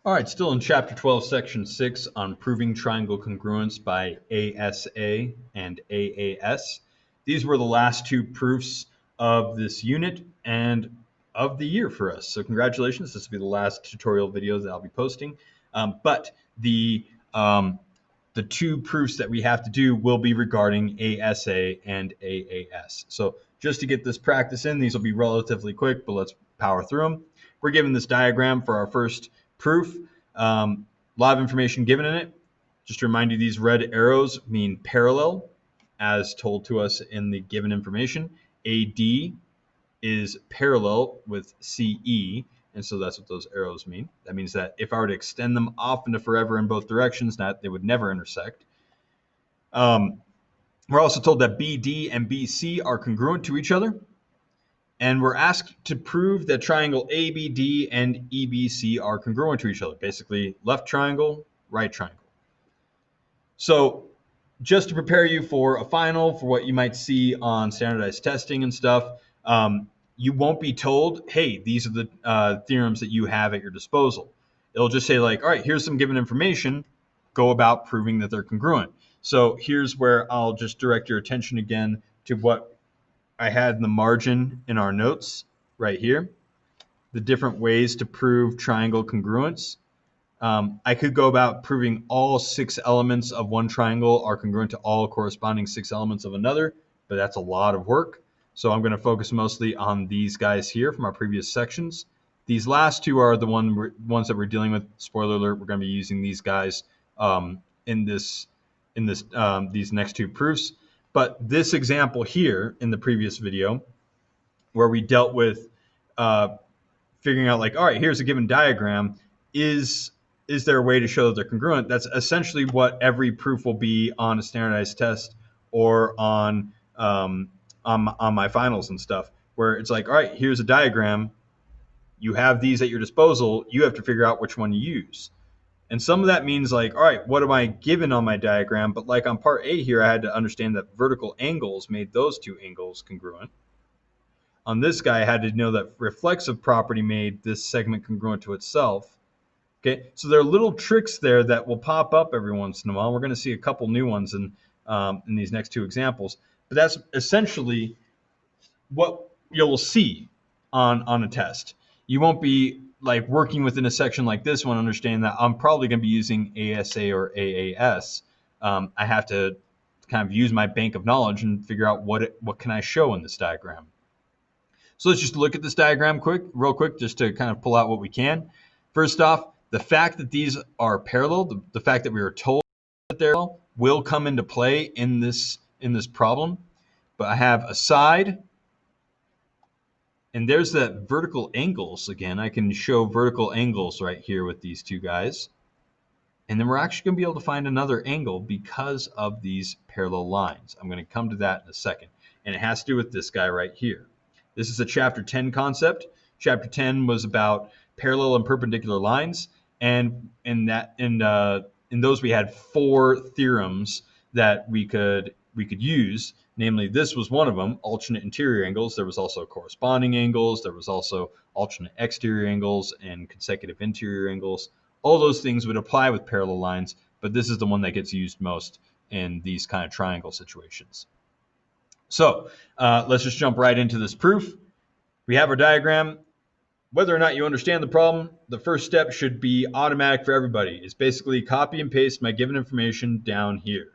All right, still in Chapter 12, Section 6 on proving triangle congruence by ASA and AAS. These were the last two proofs of this unit and of the year for us. So congratulations, this will be the last tutorial video that I'll be posting. But the two proofs that we have to do will be regarding ASA and AAS. So just to get this practice in, these will be relatively quick, but let's power through them. We're given this diagram for our first proof. A lot of information given in it. Just to remind you, these red arrows mean parallel, as told to us in the given information. AD is parallel with CE, and so that's what those arrows mean. That means that if I were to extend them off into forever in both directions, that they would never intersect. We're also told that BD and BC are congruent to each other. And we're asked to prove that triangle ABD and EBC are congruent to each other. Basically, left triangle, right triangle. So just to prepare you for a final, for what you might see on standardized testing and stuff, you won't be told, hey, these are the theorems that you have at your disposal. It'll just say like, all right, here's some given information. Go about proving that they're congruent. So here's where I'll just direct your attention again to what I had in the margin in our notes right here, the different ways to prove triangle congruence. I could go about proving all 6 elements of one triangle are congruent to all corresponding 6 elements of another, but that's a lot of work. So I'm going to focus mostly on these guys here from our previous sections. These last two are the ones that we're dealing with. Spoiler alert, we're going to be using these guys in these next two proofs. But this example here in the previous video, where we dealt with figuring out like, all right, here's a given diagram. Is there a way to show that they're congruent? That's essentially what every proof will be on a standardized test or on my finals and stuff, where it's like, all right, here's a diagram. You have these at your disposal. You have to figure out which one to use. And some of that means like, all right, what am I given on my diagram? But like on part A here, I had to understand that vertical angles made those two angles congruent. On this guy, I had to know that reflexive property made this segment congruent to itself. Okay, so there are little tricks there that will pop up every once in a while. We're going to see a couple new ones in these next two examples. But that's essentially what you'll see on a test. You won't be like working within a section like this one, understand that I'm probably going to be using ASA or AAS. I have to kind of use my bank of knowledge and figure out what can I show in this diagram. So let's just look at this diagram real quick, just to kind of pull out what we can. First off, the fact that these are parallel, the fact that we were told that they're parallel, will come into play in this problem. But I have a side. And there's that vertical angles again. I can show vertical angles right here with these two guys. And then we're actually going to be able to find another angle because of these parallel lines. I'm going to come to that in a second. And it has to do with this guy right here. This is a Chapter 10 concept. Chapter 10 was about parallel and perpendicular lines. And in those we had 4 theorems that we could use. Namely, this was one of them, alternate interior angles. There was also corresponding angles. There was also alternate exterior angles and consecutive interior angles. All those things would apply with parallel lines, but this is the one that gets used most in these kind of triangle situations. So let's just jump right into this proof. We have our diagram. Whether or not you understand the problem, the first step should be automatic for everybody. It's basically copy and paste my given information down here.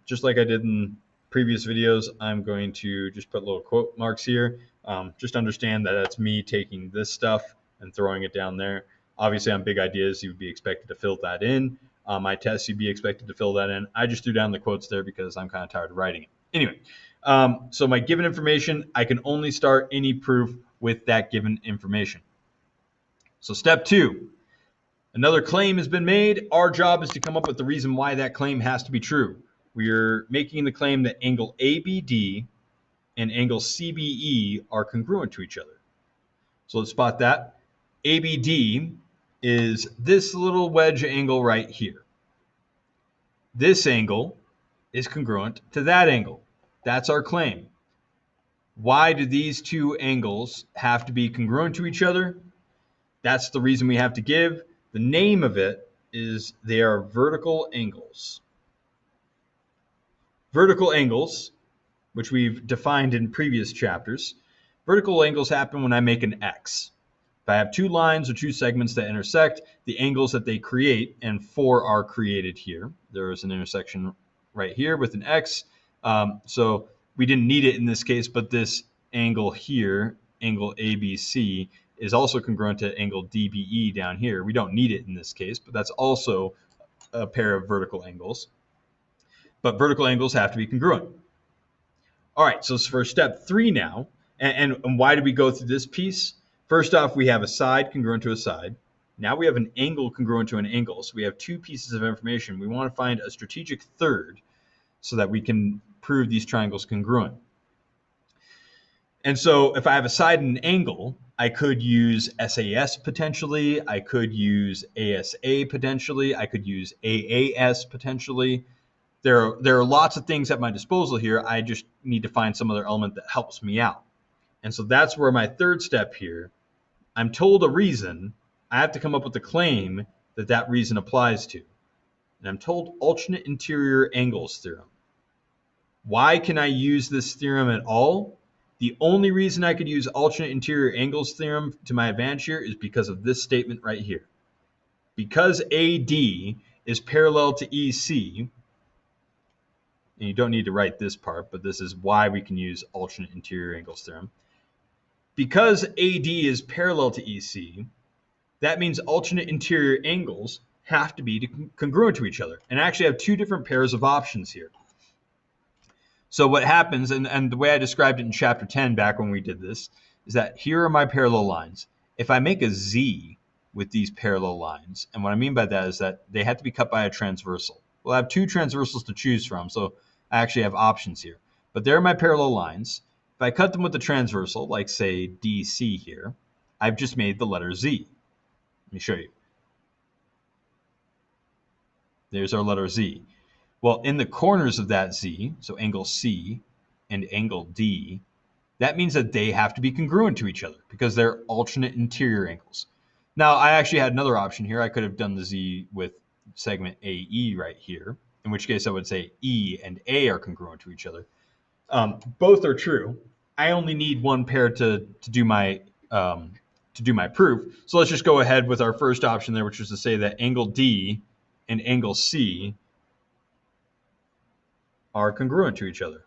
Just like I did in previous videos, I'm going to just put little quote marks here. Just understand that that's me taking this stuff and throwing it down there. Obviously, on big ideas, you'd be expected to fill that in. On my tests, you'd be expected to fill that in. I just threw down the quotes there because I'm kind of tired of writing it. Anyway, so my given information, I can only start any proof with that given information. So step 2, another claim has been made. Our job is to come up with the reason why that claim has to be true. We're making the claim that angle ABD and angle CBE are congruent to each other. So let's spot that. ABD is this little wedge angle right here. This angle is congruent to that angle. That's our claim. Why do these two angles have to be congruent to each other? That's the reason we have to give. The name of it is they are vertical angles. Vertical angles, which we've defined in previous chapters, vertical angles happen when I make an X. If I have two lines or two segments that intersect, the angles that they create, and four are created here. There is an intersection right here with an X. So we didn't need it in this case, but this angle here, angle ABC, is also congruent to angle DBE down here. We don't need it in this case, but that's also a pair of vertical angles. But vertical angles have to be congruent. All right, so for step 3 now, and why did we go through this piece? First off, we have a side congruent to a side. Now we have an angle congruent to an angle. So we have two pieces of information. We want to find a strategic third so that we can prove these triangles congruent. And so if I have a side and an angle, I could use SAS potentially. I could use ASA potentially. I could use AAS potentially. There are lots of things at my disposal here. I just need to find some other element that helps me out. And so that's where my third step here, I'm told a reason. I have to come up with a claim that that reason applies to. And I'm told alternate interior angles theorem. Why can I use this theorem at all? The only reason I could use alternate interior angles theorem to my advantage here is because of this statement right here. Because AD is parallel to EC, and you don't need to write this part, but this is why we can use alternate interior angles theorem. Because AD is parallel to EC, that means alternate interior angles have to be congruent to each other. And I actually have two different pairs of options here. So what happens, and the way I described it in chapter 10 back when we did this, is that here are my parallel lines. If I make a Z with these parallel lines, and what I mean by that is that they have to be cut by a transversal. Well, I have two transversals to choose from, so I actually have options here. But there are my parallel lines. If I cut them with the transversal, like say DC here, I've just made the letter Z. Let me show you. There's our letter Z. Well, in the corners of that Z, so angle C and angle D, that means that they have to be congruent to each other because they're alternate interior angles. Now, I actually had another option here. I could have done the Z with segment AE right here, in which case I would say E and A are congruent to each other. Both are true. I only need one pair to do my proof. So let's just go ahead with our first option there, which is to say that angle D and angle C are congruent to each other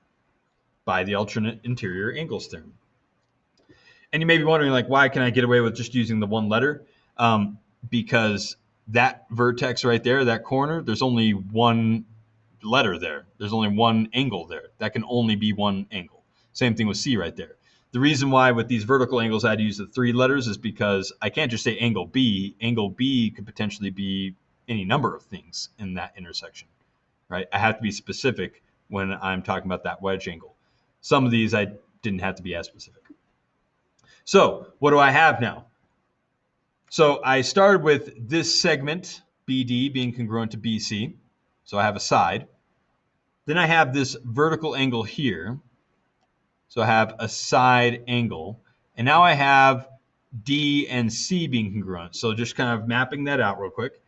by the alternate interior angles theorem. And you may be wondering, like, why can I get away with just using the one letter? Because that vertex right there, that corner, there's only one letter there. There's only one angle there. That can only be one angle. Same thing with C right there. The reason why with these vertical angles I had to use the three letters is because I can't just say angle B. Angle B could potentially be any number of things in that intersection, right? I have to be specific when I'm talking about that wedge angle. Some of these I didn't have to be as specific. So what do I have now? So I started with this segment, BD, being congruent to BC. So I have a side. Then I have this vertical angle here. So I have a side angle. And now I have D and C being congruent. So just kind of mapping that out real quick.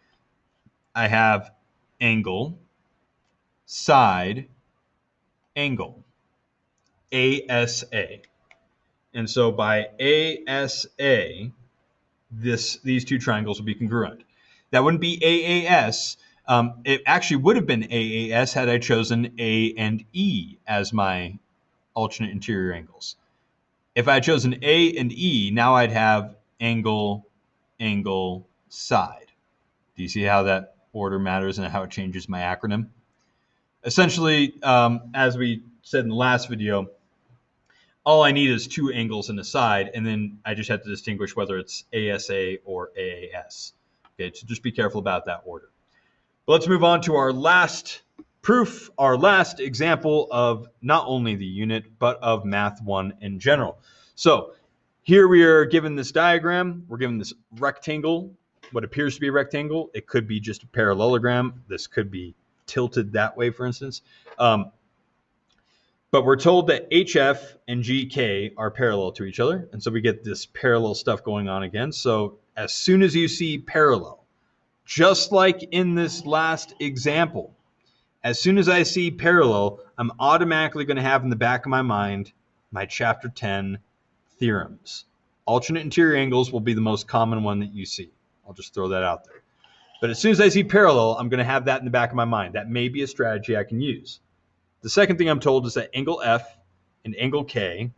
I have angle, side, angle, ASA. And so by ASA, these two triangles will be congruent. That wouldn't be AAS. It actually would have been AAS had I chosen A and E as my alternate interior angles. If I had chosen A and E, now I'd have angle, angle, side. Do you see how that order matters and how it changes my acronym? Essentially, as we said in the last video, all I need is two angles and a side, and then I just have to distinguish whether it's ASA or AAS. Okay, so just be careful about that order. But let's move on to our last proof, our last example of not only the unit, but of Math 1 in general. So here we are given this diagram. We're given this rectangle, what appears to be a rectangle. It could be just a parallelogram. This could be tilted that way, for instance. But we're told that HF and GK are parallel to each other. And so we get this parallel stuff going on again. So as soon as you see parallel, just like in this last example, as soon as I see parallel, I'm automatically going to have in the back of my mind my chapter 10 theorems. Alternate interior angles will be the most common one that you see. I'll just throw that out there. But as soon as I see parallel, I'm going to have that in the back of my mind. That may be a strategy I can use. The second thing I'm told is that angle F and angle K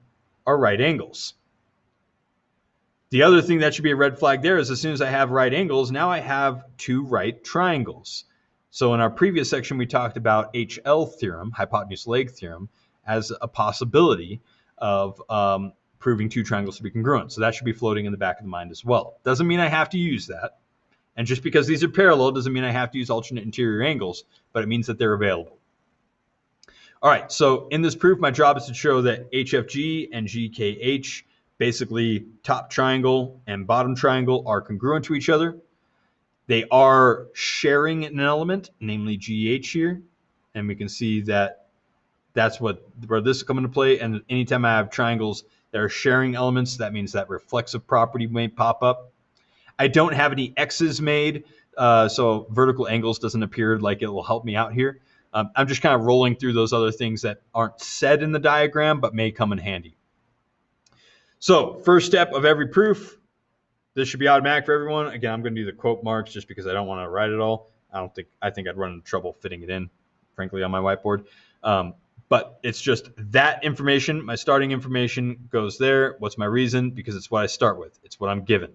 are right angles. The other thing that should be a red flag there is as soon as I have right angles, now I have two right triangles. So in our previous section, we talked about HL theorem, hypotenuse leg theorem, as a possibility of proving two triangles to be congruent. So that should be floating in the back of the mind as well. Doesn't mean I have to use that. And just because these are parallel doesn't mean I have to use alternate interior angles, but it means that they're available. All right, so in this proof, my job is to show that HFG and GKH, basically top triangle and bottom triangle, are congruent to each other. They are sharing an element, namely GH here, and we can see that that's where this will come into play. And anytime I have triangles that are sharing elements, that means that reflexive property may pop up. I don't have any X's made, so vertical angles doesn't appear like it will help me out here. I'm just kind of rolling through those other things that aren't said in the diagram, but may come in handy. So first step of every proof, this should be automatic for everyone. Again, I'm going to do the quote marks just because I don't want to write it all. I think I'd run into trouble fitting it in, frankly, on my whiteboard. But it's just that information, my starting information goes there. What's my reason? Because it's what I start with. It's what I'm given.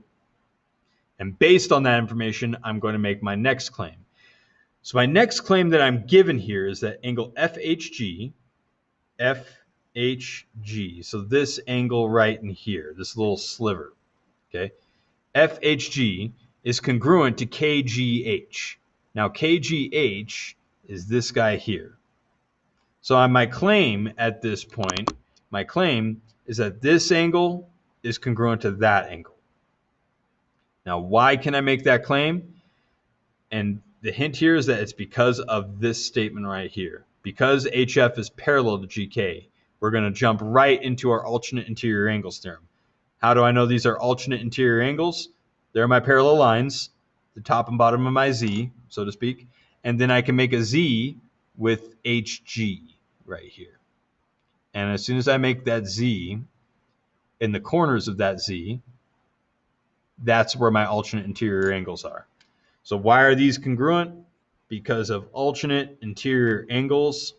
And based on that information, I'm going to make my next claim. So my next claim that I'm given here is that angle FHG, so this angle right in here, this little sliver, okay, FHG is congruent to KGH. Now KGH is this guy here. So on my claim at this point, my claim is that this angle is congruent to that angle. Now, why can I make that claim? And the hint here is that it's because of this statement right here. Because HF is parallel to GK, we're going to jump right into our alternate interior angles theorem. How do I know these are alternate interior angles? They're my parallel lines, the top and bottom of my Z, so to speak. And then I can make a Z with HG right here. And as soon as I make that Z, in the corners of that Z, that's where my alternate interior angles are. So why are these congruent? Because of alternate interior angles.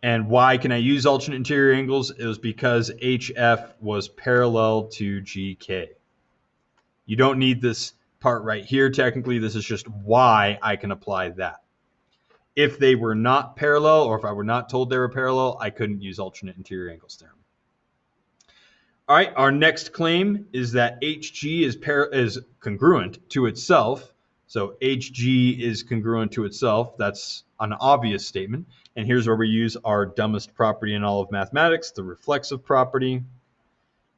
And why can I use alternate interior angles? It was because HF was parallel to GK. You don't need this part right here. Technically, this is just why I can apply that. If they were not parallel, or if I were not told they were parallel, I couldn't use alternate interior angles theorem. All right, our next claim is that HG is congruent to itself. So HG is congruent to itself. That's an obvious statement. And here's where we use our dumbest property in all of mathematics, the reflexive property.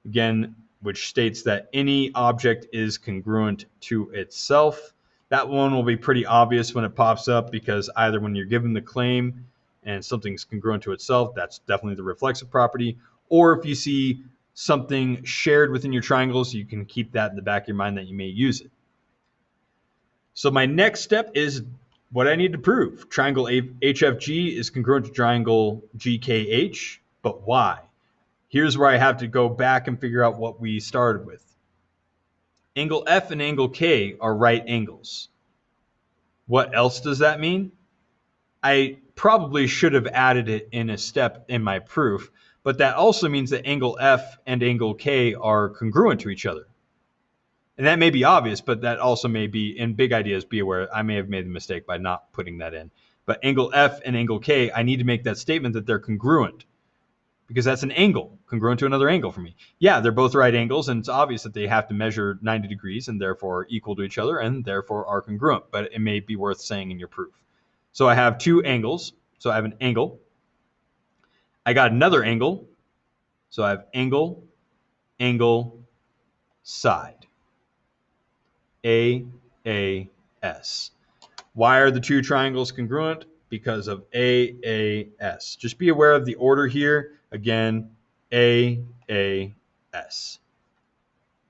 Again, which states that any object is congruent to itself. That one will be pretty obvious when it pops up, because either when you're given the claim and something's congruent to itself, that's definitely the reflexive property. Or if you see something shared within your triangles, you can keep that in the back of your mind that you may use it. So my next step is what I need to prove. Triangle HFG is congruent to triangle GKH, but why? Here's where I have to go back and figure out what we started with. Angle F and angle K are right angles. What else does that mean? I probably should have added it in a step in my proof, but that also means that angle F and angle K are congruent to each other. And that may be obvious, but that also may be, in big ideas, be aware, I may have made the mistake by not putting that in. But angle F and angle K, I need to make that statement that they're congruent, because that's an angle, congruent to another angle for me. Yeah, they're both right angles, and it's obvious that they have to measure 90 degrees and therefore equal to each other and therefore are congruent, but it may be worth saying in your proof. So I have two angles. So I have an angle. I got another angle. So I have angle, angle, side. AAS. Why are the two triangles congruent? Because of AAS. Just be aware of the order here. Again, AAS.